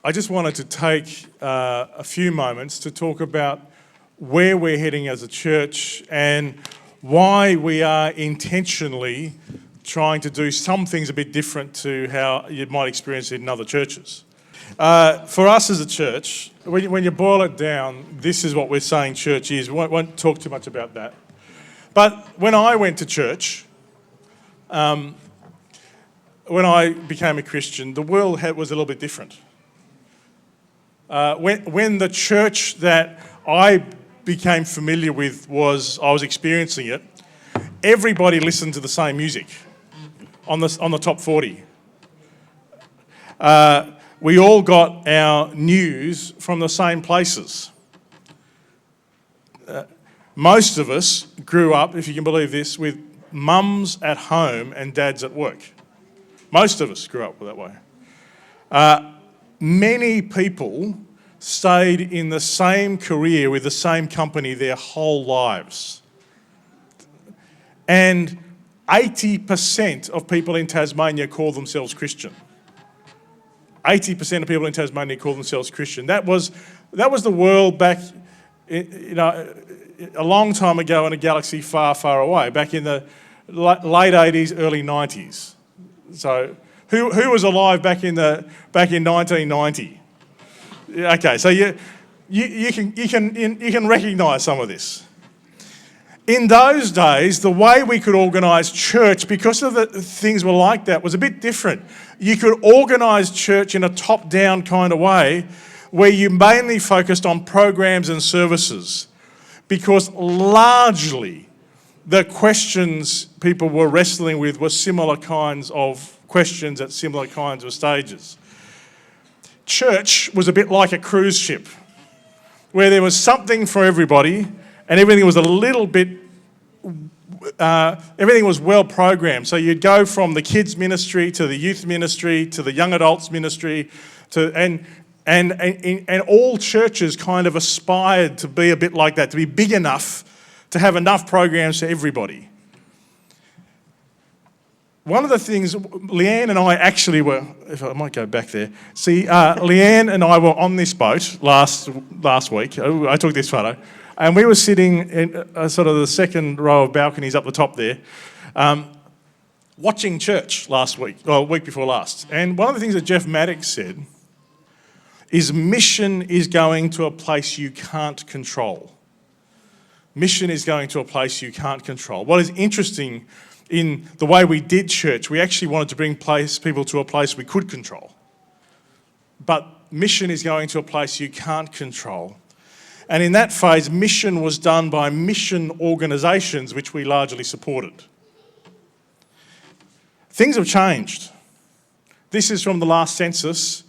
I just wanted to take a few moments to talk about where we're heading as a church and why we are intentionally trying to do some things a bit different to how you might experience it in other churches. For us as a church, when you boil it down, this is what we're saying church is. We won't talk too much about that. But when I went to church, when I became a Christian, the world was a little bit different. When the church that I became familiar with I was experiencing it, everybody listened to the same music on the top 40. We all got our news from the same places. Most of us grew up, if you can believe this, with mums at home and dads at work. Most of us grew up that way. Many people stayed in the same career with the same company their whole lives. And 80% of people in Tasmania call themselves Christian. 80% of people in Tasmania call themselves Christian. That was the world back, a long time ago in a galaxy far, far away, back in the late 80s, early 90s. So who was alive back in 1990? Okay, so you can recognise some of this. In those days, the way we could organise church, because of the things were like that, was a bit different. You could organise church in a top-down kind of way where you mainly focused on programs and services, because largely the questions people were wrestling with were similar kinds of questions at similar kinds of stages. Church was a bit like a cruise ship, where there was something for everybody and everything was a little bit, everything was well programmed. So you'd go from the kids ministry to the youth ministry to the young adults ministry and all churches kind of aspired to be a bit like that, to be big enough to have enough programs for everybody. One of the things, Leanne and I actually were, if I might go back there, Leanne and I were on this boat last week. I took this photo, and we were sitting in sort of the second row of balconies up the top there, watching church week before last. And one of the things that Jeff Maddox said is mission is going to a place you can't control. Mission is going to a place you can't control. What is interesting in the way we did church, we actually wanted to bring people to a place we could control. But mission is going to a place you can't control. And in that phase, mission was done by mission organisations, which we largely supported. Things have changed. This is from the last census.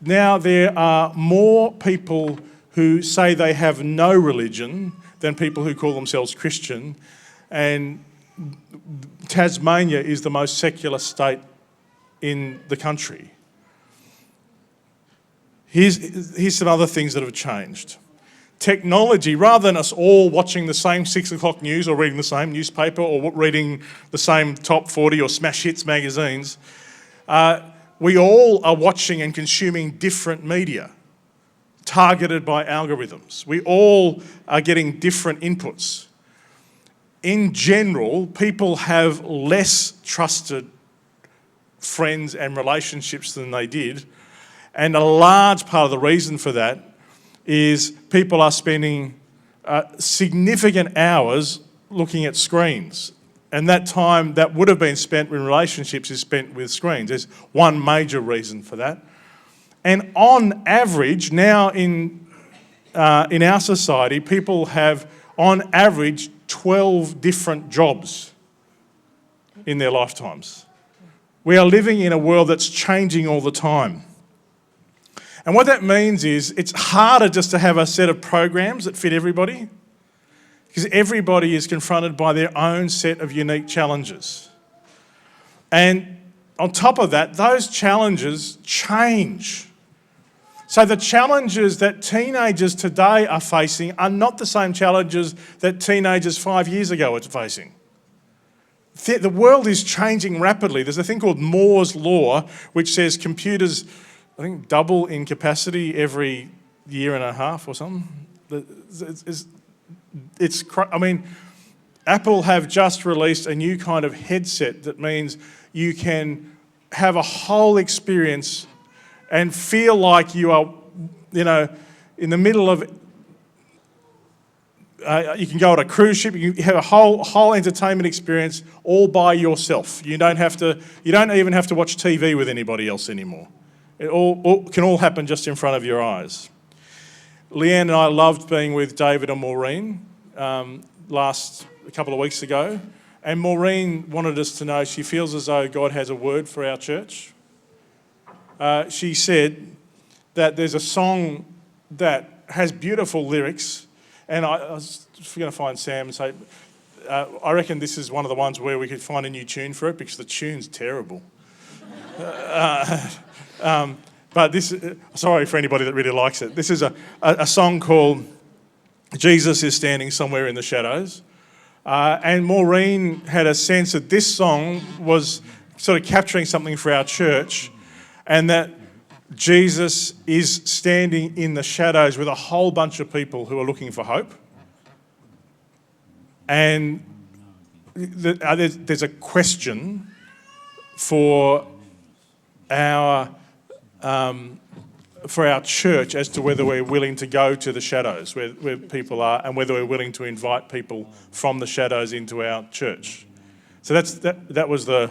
Now there are more people who say they have no religion than people who call themselves Christian. And Tasmania is the most secular state in the country. Here's some other things that have changed. Technology, rather than us all watching the same 6 o'clock news or reading the same newspaper or reading the same top 40 or smash hits magazines, we all are watching and consuming different media targeted by algorithms. We all are getting different inputs. In general, people have less trusted friends and relationships than they did. And a large part of the reason for that is people are spending significant hours looking at screens. And that time that would have been spent with relationships is spent with screens. There's one major reason for that. And on average, now in our society, people have, on average, 12 different jobs in their lifetimes. We are living in a world that's changing all the time. And what that means is it's harder just to have a set of programs that fit everybody, because everybody is confronted by their own set of unique challenges. And on top of that, those challenges change. So the challenges that teenagers today are facing are not the same challenges that teenagers 5 years ago were facing. The world is changing rapidly. There's a thing called Moore's Law, which says computers I think, double in capacity every year and a half or something. I mean, Apple have just released a new kind of headset that means you can have a whole experience and feel like you are, in the middle of. You can go on a cruise ship. You have a whole entertainment experience all by yourself. You don't even have to watch TV with anybody else anymore. It can all happen just in front of your eyes. Leanne and I loved being with David and Maureen a couple of weeks ago, and Maureen wanted us to know she feels as though God has a word for our church. She said that there's a song that has beautiful lyrics. And I was going to find Sam and say, I reckon this is one of the ones where we could find a new tune for it because the tune's terrible. But this, sorry for anybody that really likes it. This is a song called Jesus is Standing Somewhere in the Shadows. And Maureen had a sense that this song was sort of capturing something for our church, and that Jesus is standing in the shadows with a whole bunch of people who are looking for hope. And there's a question for our church as to whether we're willing to go to the shadows where people are, and whether we're willing to invite people from the shadows into our church. So that was the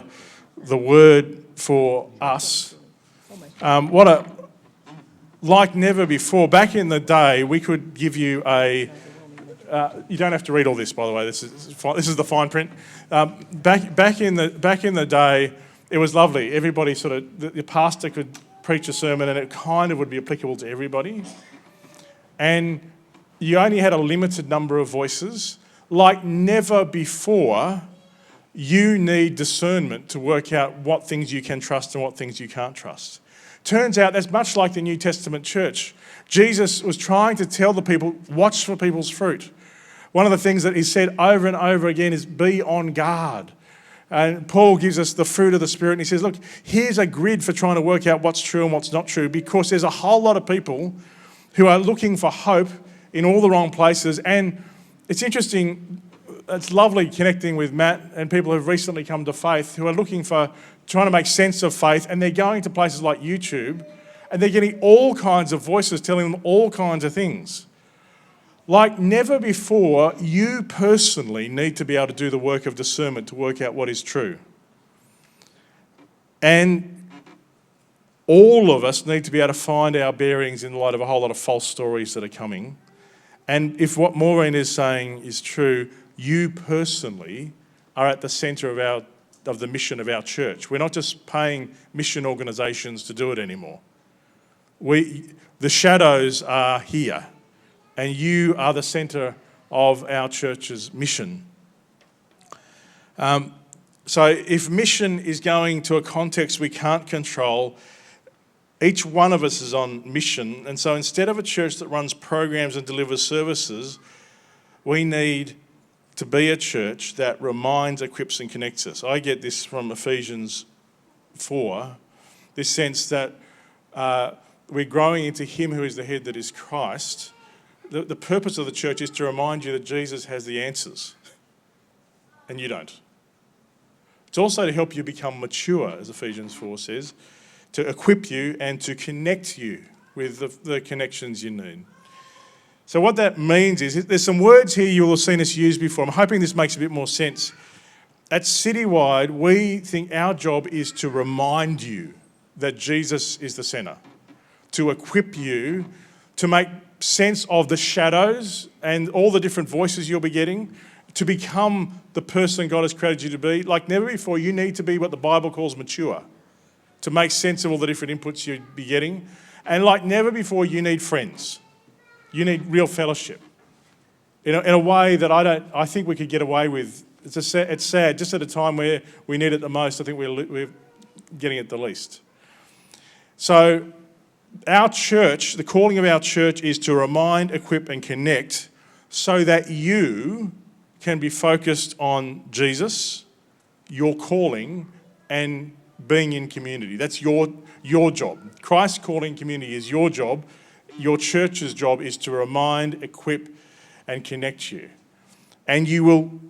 word for us. Like never before. Back in the day, we could give you you don't have to read all this, by the way. This is the fine print. Back in the day, it was lovely. Everybody the pastor could preach a sermon, and it kind of would be applicable to everybody. And you only had a limited number of voices. Like never before, you need discernment to work out what things you can trust and what things you can't trust. Turns out that's much like the New Testament church. Jesus was trying to tell the people, watch for people's fruit. One of the things that he said over and over again is be on guard. And Paul gives us the fruit of the Spirit, and he says, look, here's a grid for trying to work out what's true and what's not true, because there's a whole lot of people who are looking for hope in all the wrong places. And it's interesting, it's lovely connecting with Matt and people who've recently come to faith who are trying to make sense of faith, and they're going to places like YouTube, and they're getting all kinds of voices telling them all kinds of things. Like never before, you personally need to be able to do the work of discernment to work out what is true. And all of us need to be able to find our bearings in light of a whole lot of false stories that are coming. And if what Maureen is saying is true, you personally are at the centre of the mission of our church. We're not just paying mission organisations to do it anymore. The shadows are here, and you are the centre of our church's mission. So if mission is going to a context we can't control, each one of us is on mission. And so instead of a church that runs programs and delivers services, we need to be a church that reminds, equips and connects us. I get this from Ephesians 4, this sense that we're growing into him who is the head that is Christ. The purpose of the church is to remind you that Jesus has the answers and you don't. It's also to help you become mature, as Ephesians 4 says, to equip you and to connect you with the connections you need. So what that means is, there's some words here you will have seen us use before. I'm hoping this makes a bit more sense. At Citywide, we think our job is to remind you that Jesus is the centre, to equip you, to make sense of the shadows and all the different voices you'll be getting, to become the person God has created you to be. Like never before, you need to be what the Bible calls mature, to make sense of all the different inputs you'd be getting. And like never before, you need friends. You need real fellowship in a way that I think we could get away with. It's sad, just at a time where we need it the most. I think we're getting it the least. So our church, the calling of our church is to remind, equip and connect so that you can be focused on Jesus, your calling, and being in community. That's your job. Christ calling community is your job. Your church's job is to remind, equip, and connect you. And you will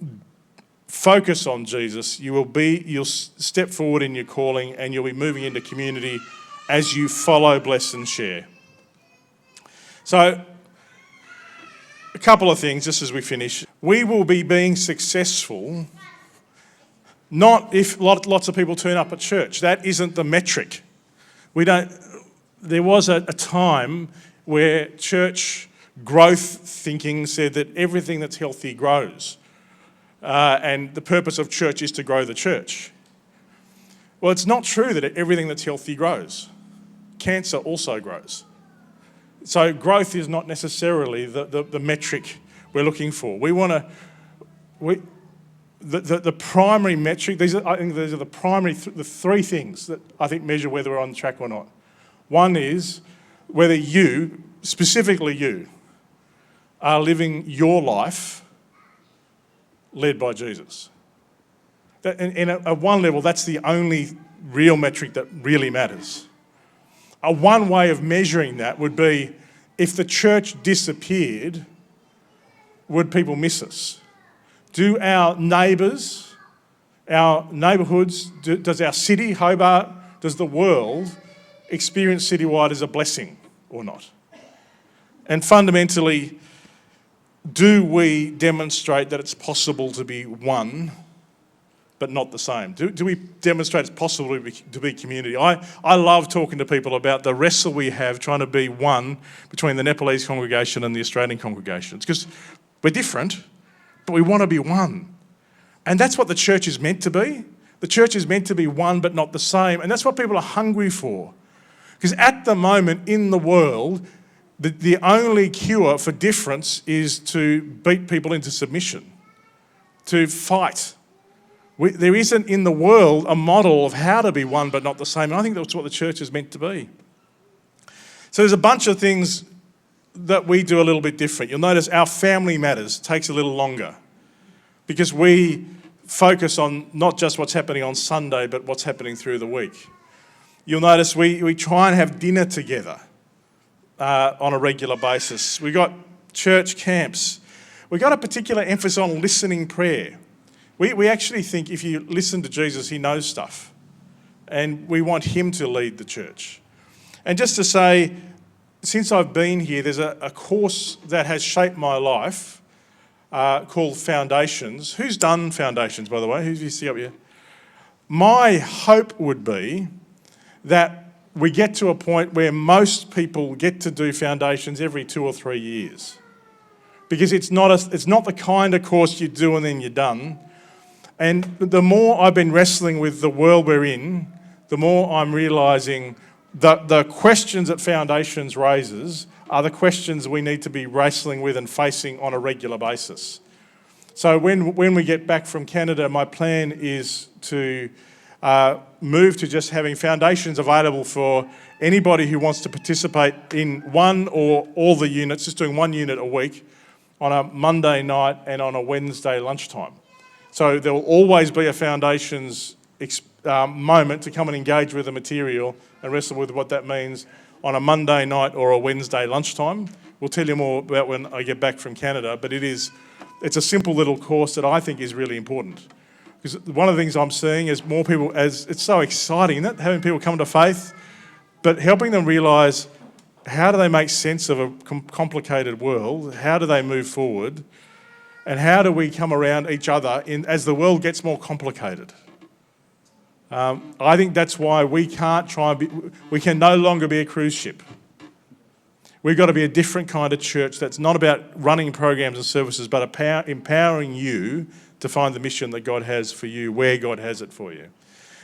focus on Jesus. You'll step forward in your calling, and you'll be moving into community as you follow, bless, and share. So, a couple of things just as we finish. We will be being successful not if lots of people turn up at church. That isn't the metric. There was a time where church growth thinking said that everything that's healthy grows. And the purpose of church is to grow the church. Well, it's not true that everything that's healthy grows. Cancer also grows. So growth is not necessarily the metric we're looking for. The primary metric, I think these are the three things that I think measure whether we're on track or not. One is whether you, specifically you, are living your life led by Jesus. At one level, that's the only real metric that really matters. One way of measuring that would be if the church disappeared, would people miss us? Do our neighbours, our neighbourhoods, does our city, Hobart, does the world experience Citywide as a blessing or not? And fundamentally, do we demonstrate that it's possible to be one but not the same? Do we demonstrate it's possible to be community? I love talking to people about the wrestle we have trying to be one between the Nepalese congregation and the Australian congregations, because we're different, but we want to be one. And that's what the church is meant to be. The church is meant to be one but not the same, and that's what people are hungry for. Because at the moment in the world, the only cure for difference is to beat people into submission, to fight. There isn't in the world a model of how to be one but not the same. And I think that's what the church is meant to be. So there's a bunch of things that we do a little bit different. You'll notice our family matters takes a little longer because we focus on not just what's happening on Sunday but what's happening through the week. You'll notice we try and have dinner together on a regular basis. We got church camps. We got a particular emphasis on listening prayer. We actually think if you listen to Jesus, he knows stuff. And we want him to lead the church. And just to say, since I've been here, there's a course that has shaped my life called Foundations. Who's done Foundations, by the way? Who do you see up here? My hope would be that we get to a point where most people get to do Foundations every 2 or 3 years. Because it's not the kind of course you do and then you're done. And the more I've been wrestling with the world we're in, the more I'm realising that the questions that Foundations raises are the questions we need to be wrestling with and facing on a regular basis. So when we get back from Canada, my plan is to move to just having Foundations available for anybody who wants to participate in one or all the units, just doing one unit a week on a Monday night and on a Wednesday lunchtime. So there will always be a Foundations moment to come and engage with the material and wrestle with what that means on a Monday night or a Wednesday lunchtime. We'll tell you more about when I get back from Canada, but it's a simple little course that I think is really important. Because one of the things I'm seeing is more people, as it's so exciting, isn't it? Having people come to faith, but helping them realise how do they make sense of a complicated world, how do they move forward, and how do we come around each other as the world gets more complicated. I think that's why we can no longer be a cruise ship. We've got to be a different kind of church that's not about running programs and services, but empowering you to find the mission that God has for you, where God has it for you.